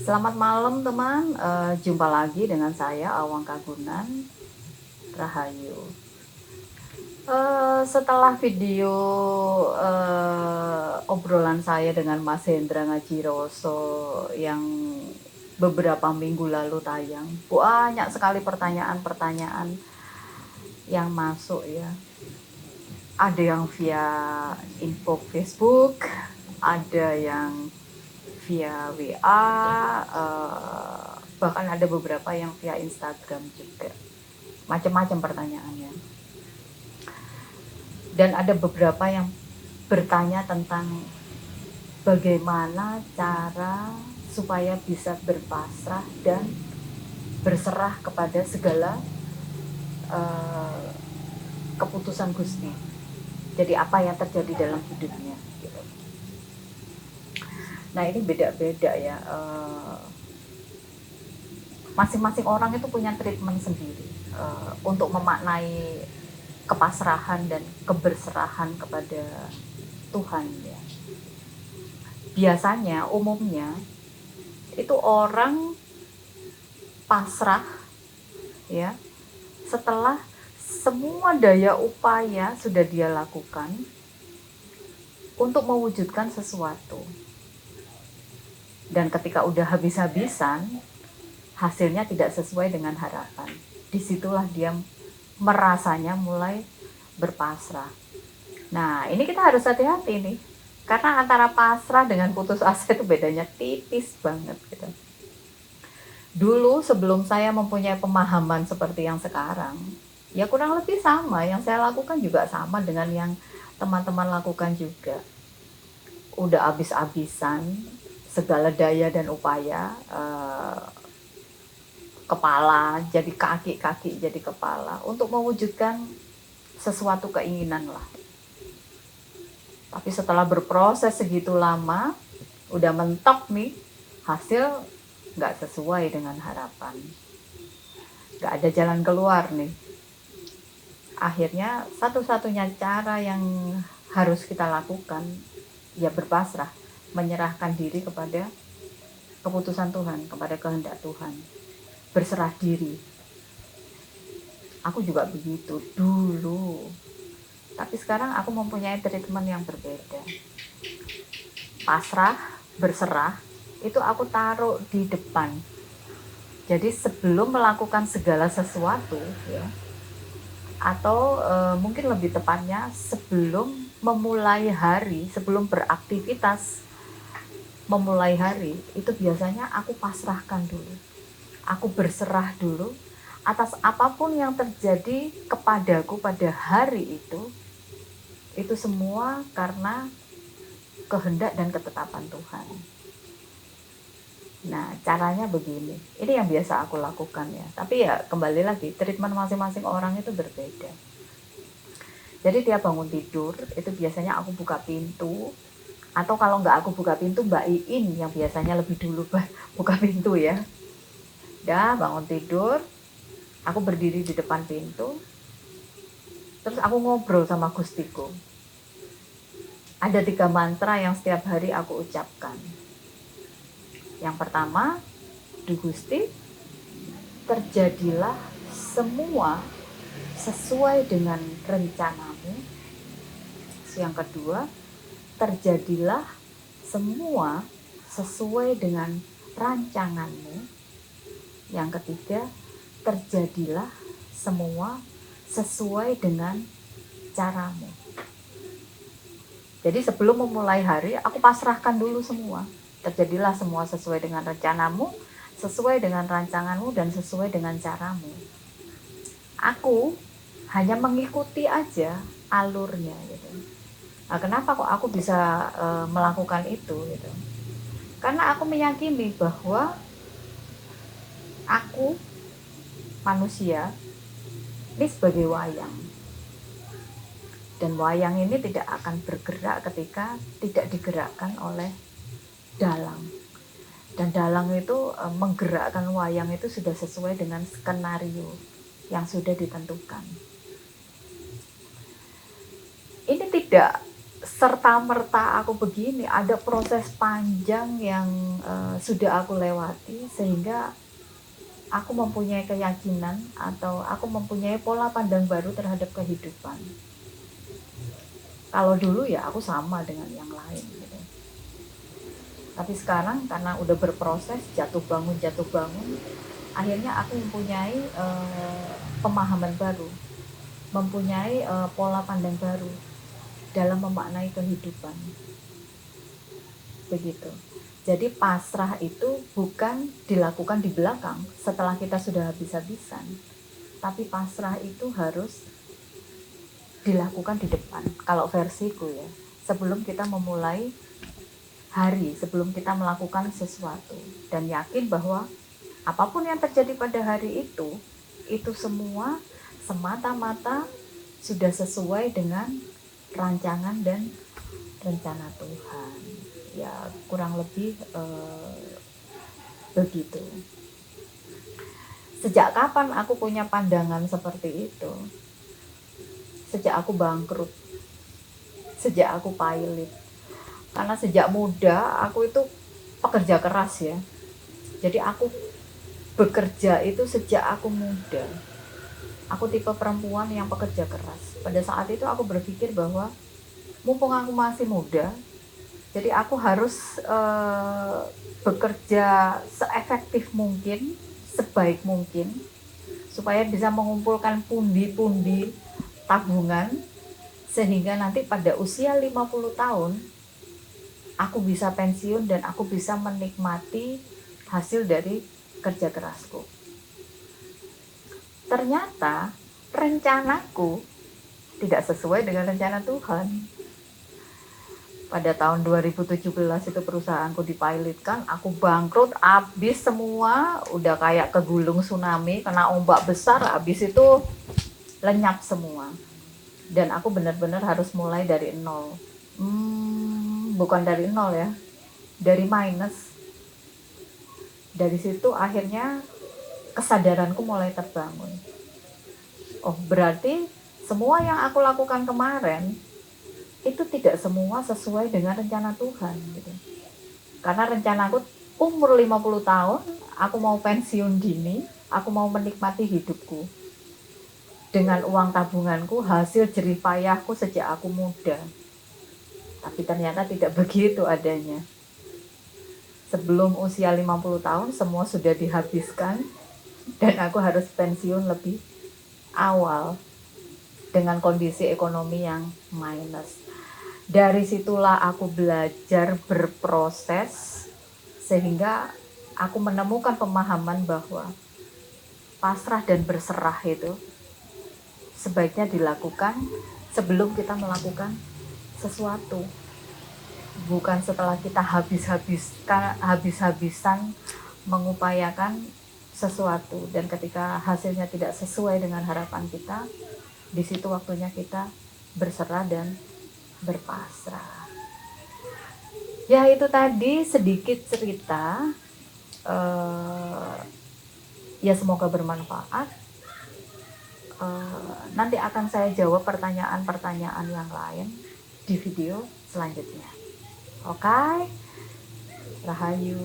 Selamat malam teman, jumpa lagi dengan saya Awang Kagunan, Rahayu. Setelah video obrolan saya dengan Mas Hendra Ngajiroso yang beberapa minggu lalu tayang, banyak sekali pertanyaan-pertanyaan yang masuk ya. Ada yang via info Facebook, ada yang via WA, bahkan ada beberapa yang via Instagram juga. Macam-macam pertanyaannya. Dan ada beberapa yang bertanya tentang bagaimana cara supaya bisa berpasrah dan berserah kepada segala keputusan Gusti. Jadi apa yang terjadi dalam hidupnya gitu. Nah ini beda-beda ya, masing-masing orang itu punya treatment sendiri untuk memaknai kepasrahan dan keberserahan kepada Tuhan ya. Biasanya umumnya itu orang pasrah ya setelah semua daya upaya sudah dia lakukan untuk mewujudkan sesuatu. Dan ketika udah habis-habisan, hasilnya tidak sesuai dengan harapan. Disitulah dia merasanya mulai berpasrah. Nah, ini kita harus hati-hati nih. Karena antara pasrah dengan putus asa itu bedanya tipis banget gitu. Dulu sebelum saya mempunyai pemahaman seperti yang sekarang, ya kurang lebih sama. Yang saya lakukan juga sama dengan yang teman-teman lakukan juga. Udah habis-habisan segala daya dan upaya, kepala jadi kaki, kaki jadi kepala untuk mewujudkan sesuatu keinginan lah. Tapi setelah berproses segitu lama, udah mentok nih, hasil nggak sesuai dengan harapan. Nggak ada jalan keluar nih. Akhirnya satu-satunya cara yang harus kita lakukan, ya berpasrah, menyerahkan diri kepada keputusan Tuhan, kepada kehendak Tuhan. Berserah diri. Aku juga begitu dulu. Tapi sekarang aku mempunyai treatment yang berbeda. Pasrah, berserah, itu aku taruh di depan. Jadi sebelum melakukan segala sesuatu, ya, atau mungkin lebih tepatnya sebelum memulai hari, sebelum beraktivitas memulai hari, itu biasanya aku pasrahkan dulu. Aku berserah dulu atas apapun yang terjadi kepadaku pada hari itu semua karena kehendak dan ketetapan Tuhan. Nah, caranya begini. Ini yang biasa aku lakukan ya. Tapi ya kembali lagi, treatment masing-masing orang itu berbeda. Jadi tiap bangun tidur, itu biasanya aku buka pintu. Atau kalau nggak aku buka pintu, Mbak Iin yang biasanya lebih dulu buka pintu ya. Dah bangun tidur, aku berdiri di depan pintu. Terus aku ngobrol sama Gustiku. Ada 3 mantra yang setiap hari aku ucapkan. Yang pertama, Duh Gusti, terjadilah semua sesuai dengan rencanamu. Yang kedua, terjadilah semua sesuai dengan rancanganmu. Yang ketiga, terjadilah semua sesuai dengan caramu. Jadi sebelum memulai hari, aku pasrahkan dulu semua. Terjadilah semua sesuai dengan rencanamu, sesuai dengan rancanganmu, dan sesuai dengan caramu. Aku hanya mengikuti aja alurnya gitu. Nah, kenapa kok aku bisa melakukan itu gitu? Karena aku meyakini bahwa aku manusia ini sebagai wayang. Dan wayang ini tidak akan bergerak ketika tidak digerakkan oleh dalang. Dan dalang itu menggerakkan wayang itu sudah sesuai dengan skenario yang sudah ditentukan. Ini tidak serta-merta aku begini, ada proses panjang yang sudah aku lewati sehingga aku mempunyai keyakinan atau aku mempunyai pola pandang baru terhadap kehidupan. Kalau dulu ya aku sama dengan yang lain gitu. Tapi sekarang karena udah berproses jatuh bangun, akhirnya aku mempunyai pemahaman baru, mempunyai pola pandang baru dalam memaknai kehidupan. Begitu. Jadi pasrah itu bukan dilakukan di belakang setelah kita sudah habis-habisan, tapi pasrah itu harus dilakukan di depan. Kalau versiku ya, sebelum kita memulai hari, sebelum kita melakukan sesuatu, dan yakin bahwa apapun yang terjadi pada hari itu semua semata-mata sudah sesuai dengan rancangan dan rencana Tuhan. Ya kurang lebih begitu. Sejak kapan aku punya pandangan seperti itu? Sejak aku bangkrut, sejak aku pilot. Karena sejak muda aku itu pekerja keras ya. Jadi aku bekerja itu sejak aku muda. Aku tipe perempuan yang pekerja keras. Pada saat itu aku berpikir bahwa mumpung aku masih muda, jadi aku harus bekerja seefektif mungkin, sebaik mungkin, supaya bisa mengumpulkan pundi-pundi tabungan, sehingga nanti pada usia 50 tahun, aku bisa pensiun dan aku bisa menikmati hasil dari kerja kerasku. Ternyata rencanaku tidak sesuai dengan rencana Tuhan. Pada tahun 2017 itu perusahaanku dipilotkan, aku bangkrut, habis semua, udah kayak kegulung tsunami, kena ombak besar, habis itu lenyap semua. Dan aku benar-benar harus mulai dari nol. Bukan dari nol ya, dari minus. Dari situ akhirnya kesadaranku mulai terbangun. Oh, berarti semua yang aku lakukan kemarin itu tidak semua sesuai dengan rencana Tuhan gitu. Karena rencanaku umur 50 tahun, aku mau pensiun dini, aku mau menikmati hidupku dengan uang tabunganku, hasil jerih payahku sejak aku muda. Tapi ternyata tidak begitu adanya. Sebelum usia 50 tahun semua sudah dihabiskan dan aku harus pensiun lebih awal dengan kondisi ekonomi yang minus. Dari situlah aku belajar berproses sehingga aku menemukan pemahaman bahwa pasrah dan berserah itu sebaiknya dilakukan sebelum kita melakukan sesuatu, bukan setelah kita habis-habisan mengupayakan sesuatu dan ketika hasilnya tidak sesuai dengan harapan kita, di situ waktunya kita berserah dan berpasrah. Ya itu tadi sedikit cerita, ya semoga bermanfaat. Nanti akan saya jawab pertanyaan-pertanyaan yang lain di video selanjutnya. Oke, Rahayu.